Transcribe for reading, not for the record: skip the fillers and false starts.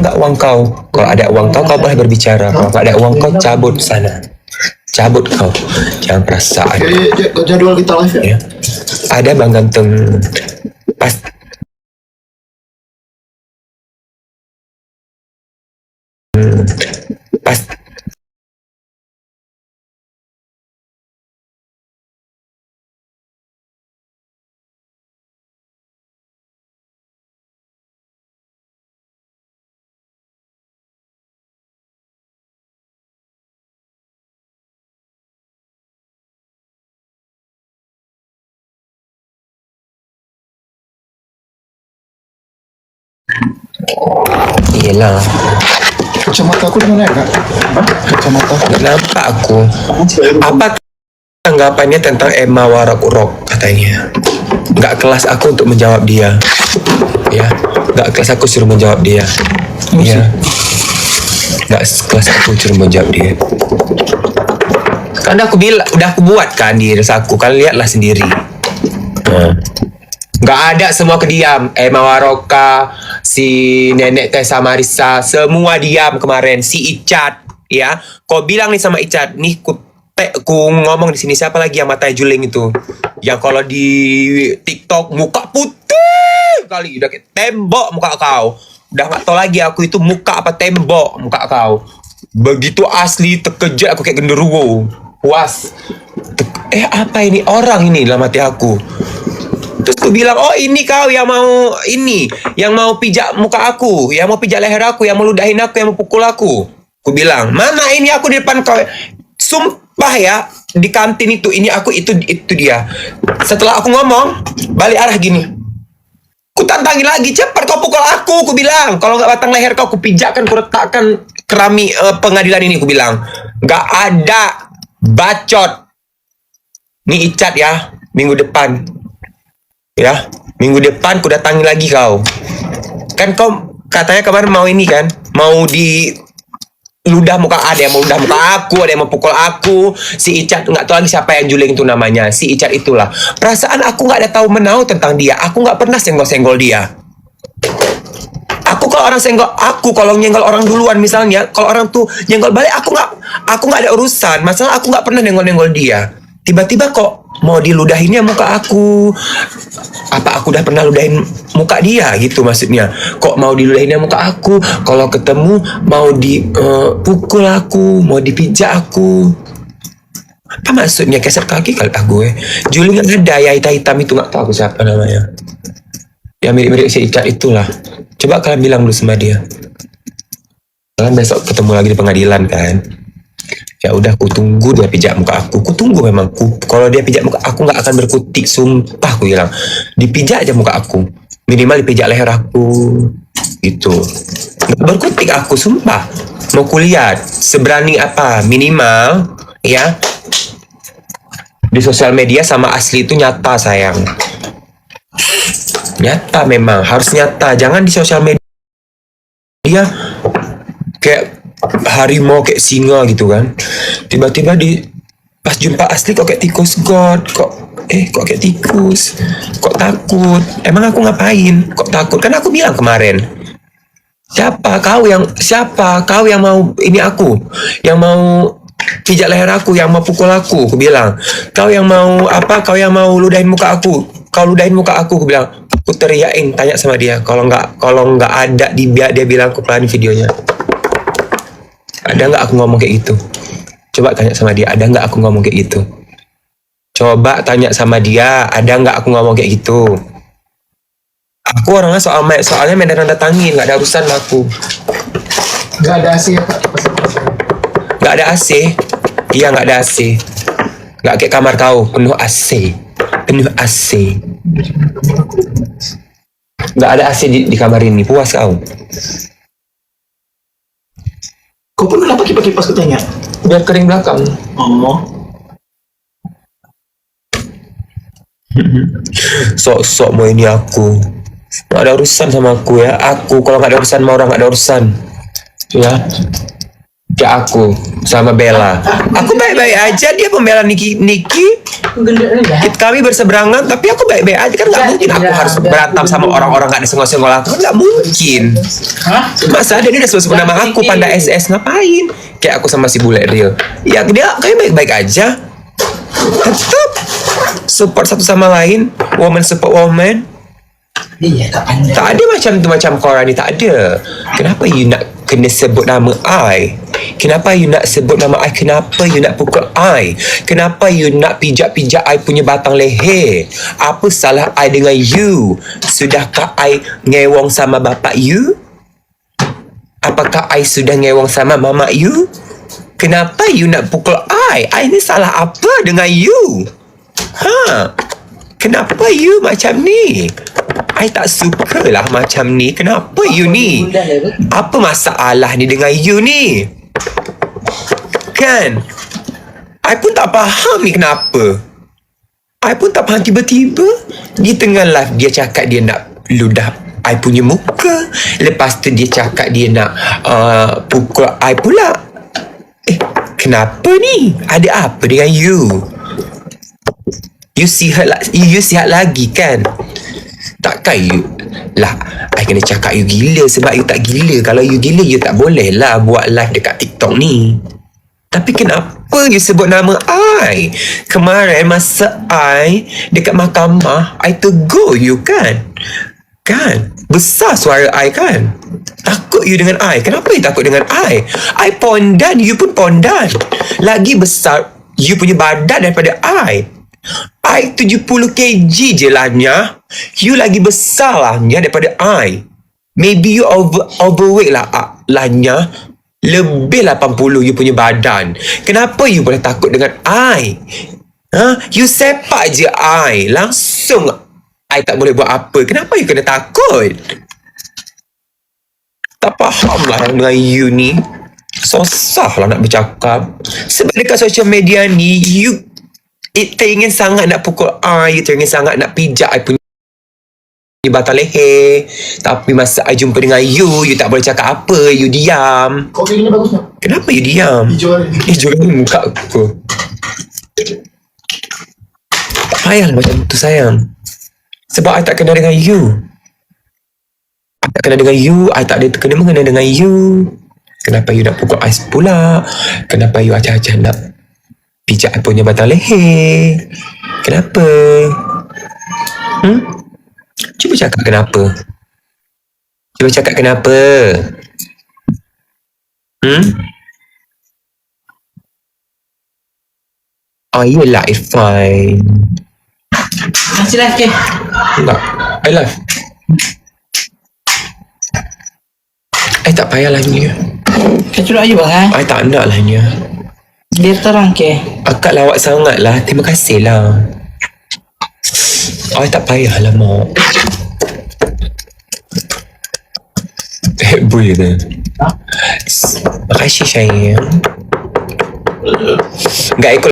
nggak uang kau? Kalau ada uang kau boleh berbicara. Kalau nggak ada uang kau cabut sana. Cabut kau. Jangan perasaan. Jadwal kita live ya? Ada Bang Ganteng. Pas iyalah. Kacamata aku di mana ya, Kak? Kacamata. Nampak aku. Apa tanggapannya tentang Emma Warok katanya? Nggak kelas aku untuk menjawab dia. Ya, nggak kelas aku suruh menjawab dia. Ya, nggak kelas aku suruh menjawab dia. Kan aku bilang, udah aku buat kan di aku. Kalian lihatlah sendiri. Nggak ada, semua kediam. Emma Waroka, si Nenek Tessa Marisa, semua diam kemarin. Si Icat, ya. Kau bilang nih sama Icat, nih ku ngomong di sini, siapa lagi yang matanya juling itu? Yang kalau di TikTok muka putih kali, udah kayak tembok muka kau. Udah nggak tahu lagi aku itu muka apa tembok muka kau. Begitu asli terkejut aku kayak genderuwo. Puas. Apa ini orang ini dalam hati aku. Terus aku bilang, oh ini kau yang mau ini, yang mau pijak muka aku, yang mau pijak leher aku, yang mau ludahin aku, yang mau pukul aku. Aku bilang, mana ini aku di depan kau. Sumpah ya, di kantin itu, ini aku, itu dia. Setelah aku ngomong, balik arah gini. Ku tantangin lagi, cepat kau pukul aku bilang. Kalau nggak batang leher kau, ku pijakkan, ku letakkan keramik pengadilan ini, ku bilang. Nggak ada bacot. Nih Icat ya, minggu depan. Ya, minggu depan ku datangi lagi kau. Kan kau katanya kemarin mau ini kan, mau di ludah muka, ada yang mau ludah muka aku, ada yang mau pukul aku. Si Icat, nggak tahu lagi siapa yang juling itu namanya. Si Icat itulah. Perasaan aku nggak ada tahu menau tentang dia. Aku nggak pernah senggol-senggol dia. Aku kalau orang senggol, aku kalau nyenggol orang duluan misalnya, kalau orang tuh nyenggol balik, aku nggak ada urusan. Masalah aku nggak pernah nyenggol-nyenggol dia. Tiba-tiba kok mau diludahinnya muka aku. Apa aku udah pernah ludahin muka dia gitu maksudnya. Kok mau diludahinnya muka aku. Kalau ketemu mau dipukul aku, mau dipijak aku. Apa maksudnya? Keser kaki kali gue. Juling ada ya hitam itu, nggak tahu aku siapa namanya. Ya mirip-mirip si Icat itulah. Coba kalian bilang dulu sama dia. Kalian besok ketemu lagi di pengadilan kan. Ya udah, ku tunggu dia pijak muka aku. Ku tunggu memang. Kalau dia pijak muka aku nggak akan berkutik, sumpah aku bilang. Dipijak aja muka aku. Minimal dipijak leher aku. Gitu. Nggak berkutik aku, sumpah. Mau kulihat seberani apa, minimal ya. Di sosial media sama asli itu nyata sayang. Nyata memang, harus nyata. Jangan di sosial media kayak harimau, kayak singa gitu kan. Tiba-tiba pas jumpa asli kok kayak tikus god. Kok kayak tikus. Kok takut? Emang aku ngapain? Kok takut? Kan aku bilang kemarin. Siapa kau yang mau ini aku? Yang mau pijak leher aku, yang mau pukul aku bilang. Kau yang mau apa? Kau yang mau ludahin muka aku. Kau ludahin muka aku bilang. Aku teriakin, tanya sama dia. Kalau nggak ada dia bilang, aku pelanin videonya. Ada nggak aku ngomong kayak gitu? Coba tanya sama dia, ada nggak aku ngomong kayak gitu? Coba tanya sama dia, ada nggak aku ngomong kayak gitu? Aku orangnya soalnya medan datangin, nggak ada urusan aku. Nggak ada AC ya, Pak? Nggak ada AC. Iya, nggak ada AC. Nggak kayak kamar kau, penuh AC. Penuh AC. Nggak ada AC di kamar ini, puas kau. Kau pun kenapa kipas-kipas katanya? Biar kering belakang. Oh. Sok-sok mau ini aku. Nggak ada urusan sama aku ya. Aku kalau nggak ada urusan sama orang, nggak ada urusan. Ya. Ya aku sama Bella. Aku baik-baik aja, dia pembela Niki. Kami berseberangan, tapi aku baik-baik aja. Kan nggak mungkin aku harus berantem sama orang-orang nggak disenggol-senggol aku. Kan nggak mungkin. Masa dia udah sebut nama aku Panda SS, ngapain? Kayak aku sama si bule real. Ya dia kayak baik-baik aja. Tetap support satu sama lain. Woman support woman. Iya, tak pandai. Tak ada macam tu, macam korang ni, tak ada. Kenapa you nak kena sebut nama I? Kenapa you nak sebut nama I? Kenapa you nak pukul I? Kenapa you nak pijak-pijak I punya batang leher? Apa salah I dengan you? Sudahkah I ngewong sama bapak you? Apakah I sudah ngewong sama mama you? Kenapa you nak pukul I? I ni salah apa dengan you? Kenapa you macam ni? I tak suka lah macam ni. Kenapa you ni? Apa masalah ni dengan you ni? Kan? I pun tak faham ni kenapa. I pun tak faham, tiba-tiba di tengah live dia cakap dia nak ludah I punya muka. Lepas tu dia cakap dia nak pukul I pula. Kenapa ni? Ada apa dengan you? You sihat lagi kan? Takkan you lah, I kena cakap you gila sebab you tak gila. Kalau you gila, you tak boleh lah buat live dekat TikTok ni. Tapi kenapa you sebut nama I? Kemarin masa I dekat mahkamah, I tegur you kan? Kan? Besar suara I kan? Takut you dengan I. Kenapa you takut dengan I? I pondan, you pun pondan. Lagi besar you punya badan daripada I 70 kg je lah Nya. You lagi besar lah Nya daripada I. Maybe you overweight lah Nya. Lebih 80 you punya badan. Kenapa you boleh takut dengan I? You sepak je I, langsung I tak boleh buat apa. Kenapa you kena takut? Tak faham lah dengan you ni. Susah lah nak bercakap. Sebab dekat social media ni, you teringin sangat nak pukul I, teringin sangat nak pijak I punya batang leher. Tapi masa I jumpa dengan you tak boleh cakap apa. You diam. Kau ini bagus tak? Kenapa you diam? Hijau ni. Hijau ni muka aku. Tak payah macam tu sayang. Sebab I tak kenal dengan you. I tak kenal dengan you. I tak ada kena-mengena dengan you. Kenapa you nak pukul I pula? Kenapa you acah-acah nak pijak I punya batang leher? Kenapa? Cuba cakap kenapa. Cuba cakap kenapa. Oh, yelah, it's fine. Masih live ke? Enggak, I live. I tak payah lah ni. Kecuali aja bang I tak nak lah ni. Biar terang ke? Akak lawak sangat lah. Terima kasih lah. I tak payah lah mak. Boleh ke? Makasih sayang. Enggak ikut